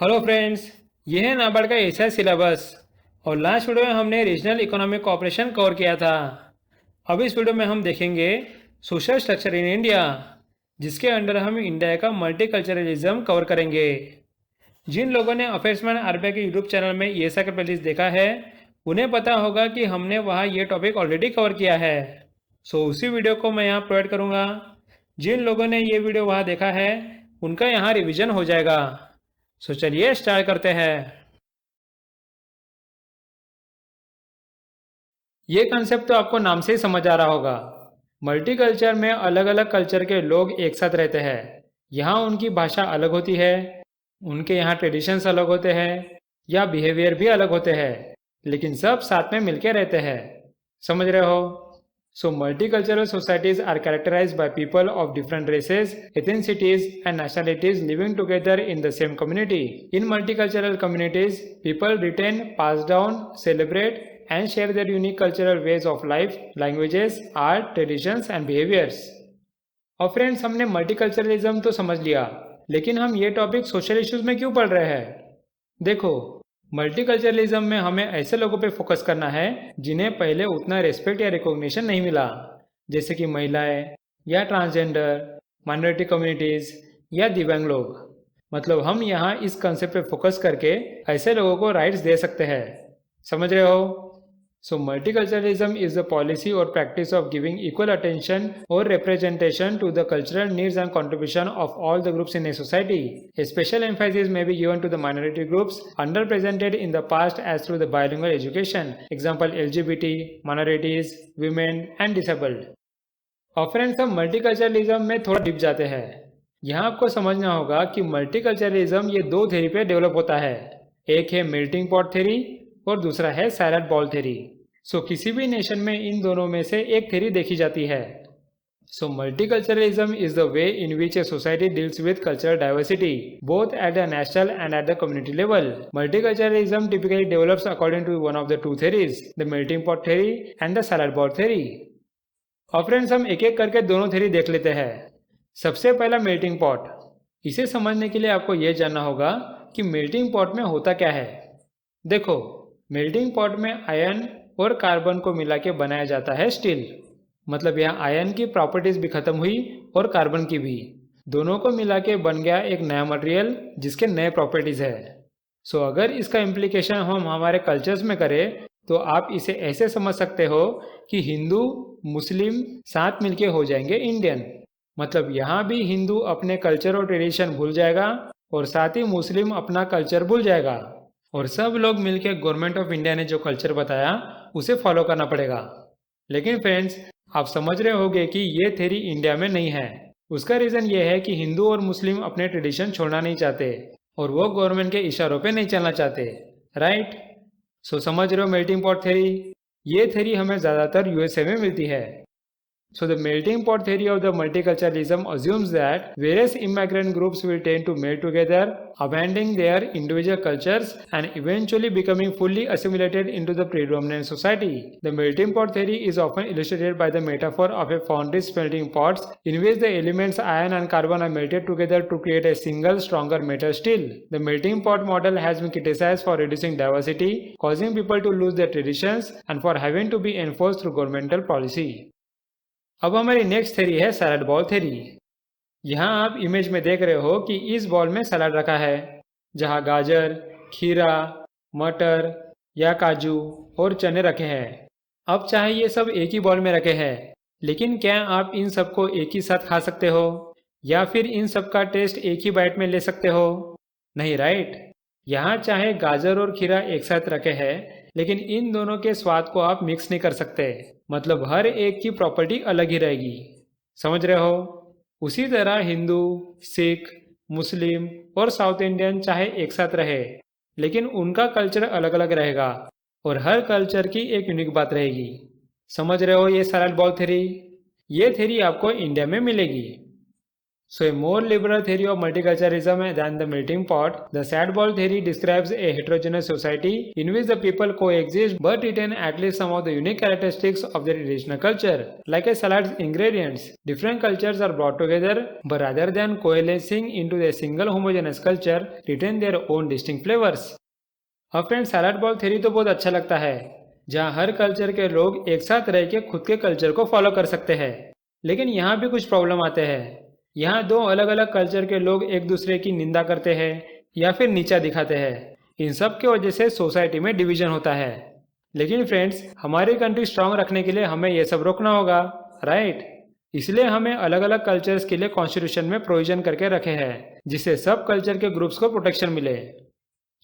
Hello friends, ये है नाबार्ड का ऐसा सिलेबस। और लास्ट वीडियो में हमने रीजनल इकोनॉमिक कोऑपरेशन कवर किया था। अब इस वीडियो में हम देखेंगे सोशल स्ट्रक्चर इन इंडिया, जिसके अंडर हम इंडिया का मल्टीकल्चरलिज्म कवर करेंगे। जिन लोगों ने अफेयर्समैन आरबीआई के यूट्यूब चैनल में ये सा प्लेलिस्ट देखा है, उन्हें पता होगा कि हमने वहाँ ये टॉपिक ऑलरेडी कवर किया है। सो उसी वीडियो को मैं यहाँ प्रोवाइड करूँगा। जिन लोगों ने ये वीडियो वहाँ देखा है, उनका यहाँ रिवीजन हो जाएगा। सो चलिए स्टार्ट करते हैं। ये कंसेप्ट तो आपको नाम से ही समझ आ रहा होगा। मल्टी कल्चर में अलग अलग कल्चर के लोग एक साथ रहते हैं। यहाँ उनकी भाषा अलग होती है, उनके यहाँ ट्रेडिशंस अलग होते हैं या बिहेवियर भी अलग होते हैं, लेकिन सब साथ में मिलके रहते हैं। समझ रहे हो? So multicultural societies are characterized by people of different races, ethnicities and nationalities living together in the same community. In multicultural communities, people retain, pass down, celebrate and share their unique cultural ways of life, languages, art, traditions and behaviors. और friends, हमने multiculturalism तो समझ लिया, लेकिन हम ये topic social issues में क्यों पढ़ रहे हैं? देखो, मल्टीकल्चरलिज्म में हमें ऐसे लोगों पे फोकस करना है जिन्हें पहले उतना रेस्पेक्ट या रिकॉग्निशन नहीं मिला, जैसे कि महिलाएं या ट्रांसजेंडर, माइनॉरिटी कम्युनिटीज या दिव्यांग लोग। मतलब हम यहाँ इस कंसेप्ट पे फोकस करके ऐसे लोगों को राइट्स दे सकते हैं। समझ रहे हो? So multiculturalism is the policy or practice of giving equal attention or representation to the cultural needs and contribution of all the groups in a society. A special emphasis may be given to the minority groups underrepresented in the past as through the bilingual education. Example LGBT, minorities, women and disabled. और friends, हम multiculturalism में थोड़ा dip जाते हैं। यहाँ आपको समझना होगा कि मल्टीकल्चरलिज्म ये दो थ्योरी पे डेवलप होता है। एक है मेल्टिंग पॉट थ्योरी और दूसरा है सैलड बॉल थ्योरी। सो किसी भी नेशन में इन दोनों में से एक थ्योरी देखी जाती है। So multiculturalism is the way in which a society deals with cultural diversity both at the national and at the community level. Multiculturalism typically develops according to one of the two theories, the melting pot theory and the salad bowl theory. और friends, हम एक एक करके दोनों theory देख लेते हैं। सबसे पहला मेल्टिंग पॉट। इसे समझने के लिए आपको यह जानना होगा कि मेल्टिंग पॉट में होता क्या है। देखो, मेल्टिंग पॉट में आयरन और कार्बन को मिला के बनाया जाता है स्टील। मतलब यहाँ आयरन की प्रॉपर्टीज भी खत्म हुई और कार्बन की भी। दोनों को मिला के बन गया एक नया मटेरियल जिसके नए प्रॉपर्टीज है। सो अगर इसका इम्प्लीकेशन हम हमारे कल्चर्स में करें तो आप इसे ऐसे समझ सकते हो कि हिंदू मुस्लिम साथ मिलके हो जाएंगे इंडियन। मतलब यहाँ भी हिंदू अपने कल्चर और ट्रेडिशन भूल जाएगा और साथ ही मुस्लिम अपना कल्चर भूल जाएगा, और सब लोग मिलकर गवर्नमेंट ऑफ इंडिया ने जो कल्चर बताया उसे फॉलो करना पड़ेगा। लेकिन फ्रेंड्स, आप समझ रहे होंगे कि ये थ्योरी इंडिया में नहीं है। उसका रीजन ये है कि हिंदू और मुस्लिम अपने ट्रेडिशन छोड़ना नहीं चाहते और वो गवर्नमेंट के इशारों पे नहीं चलना चाहते, राइट? सो समझ रहे हो मेल्टिंग पॉट थ्योरी? ये थ्योरी हमें ज़्यादातर यूएसए में मिलती है। So the melting pot theory of the multiculturalism assumes that various immigrant groups will tend to melt together, abandoning their individual cultures and eventually becoming fully assimilated into the predominant society. The melting pot theory is often illustrated by the metaphor of a foundry's melting pots in which the elements iron and carbon are melted together to create a single stronger metal steel. The melting pot model has been criticized for reducing diversity, causing people to lose their traditions and for having to be enforced through governmental policy. अब हमारी next theory है salad bowl theory. यहाँ आप image में देख रहे हो कि इस बॉल में सलाद रखा है, जहाँ गाजर, खीरा, मटर या काजू और चने रखे हैं। अब चाहे ये सब एक ही बॉल में रखे हैं, लेकिन क्या आप इन सबको एक ही साथ खा सकते हो या फिर इन सब का टेस्ट एक ही बाइट में ले सकते हो? नहीं, राइट? यहाँ चाहे गाजर और खीरा एक साथ रखे हैं, लेकिन इन दोनों के स्वाद को आप मिक्स नहीं कर सकते। मतलब हर एक की प्रॉपर्टी अलग ही रहेगी। समझ रहे हो? उसी तरह हिंदू, सिख, मुस्लिम और साउथ इंडियन चाहे एक साथ रहे, लेकिन उनका कल्चर अलग अलग रहेगा और हर कल्चर की एक यूनिक बात रहेगी। समझ रहे हो ये सैलड बॉल थ्योरी? ये थ्योरी आपको इंडिया में मिलेगी। So a more liberal theory of multiculturalism than the melting pot, the sad ball theory describes a heterogeneous society in which the people coexist but retain at least some of the unique characteristics of their traditional culture. Like a salad's ingredients, different cultures are brought together, but rather than coalescing into a single homogeneous culture, retain their own distinct flavors. अब friend salad bowl theory तो बहुत अच्छा लगता है, जहाँ हर culture के लोग एक साथ रह के खुद के कल्चर को फॉलो कर सकते हैं। लेकिन यहाँ भी कुछ प्रॉब्लम आते हैं। यहाँ दो अलग अलग कल्चर के लोग एक दूसरे की निंदा करते हैं या फिर नीचा दिखाते हैं। इन सब की वजह से सोसाइटी में डिवीजन होता है। लेकिन फ्रेंड्स, हमारी कंट्री स्ट्रांग रखने के लिए हमें ये सब रोकना होगा, राइट? इसलिए हमें अलग अलग कल्चर्स के लिए कॉन्स्टिट्यूशन में प्रोविजन करके रखे हैं, जिससे सब कल्चर के ग्रुप्स को प्रोटेक्शन मिले।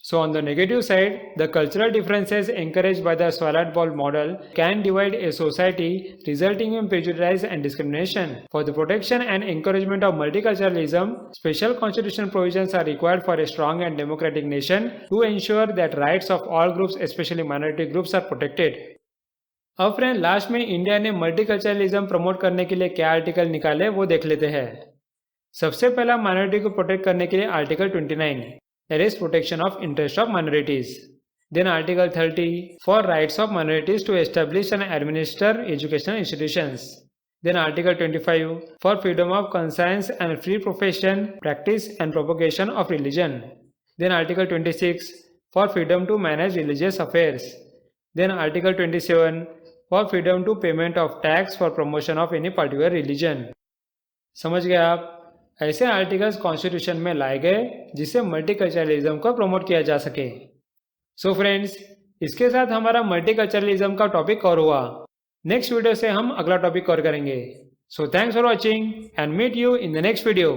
So on the negative side, the cultural differences encouraged by the swallowed ball model can divide a society, resulting in prejudice and discrimination. For the protection and encouragement of multiculturalism, special constitutional provisions are required for a strong and democratic nation to ensure that rights of all groups, especially minority groups, are protected. अब friend, last में India ने multiculturalism promote करने के लिए क्या article निकाले वो देख लेते हैं। सबसे पहला माइनॉरिटी को प्रोटेक्ट करने के लिए article 29, that is protection of interest of minorities. Then article 30 for rights of minorities to establish and administer educational institutions. Then article 25 for freedom of conscience and free profession, practice and propagation of religion. Then article 26 for freedom to manage religious affairs. Then article 27 for freedom to payment of tax for promotion of any particular religion. समझ गए आप? ऐसे articles constitution में लाए गए जिससे multiculturalism को promote किया जा सके। सो फ्रेंड्स, इसके साथ हमारा मल्टीकल्चरलिज्म का टॉपिक कवर हुआ। नेक्स्ट वीडियो से हम अगला टॉपिक कवर करेंगे। So thanks for watching and meet you in the next video.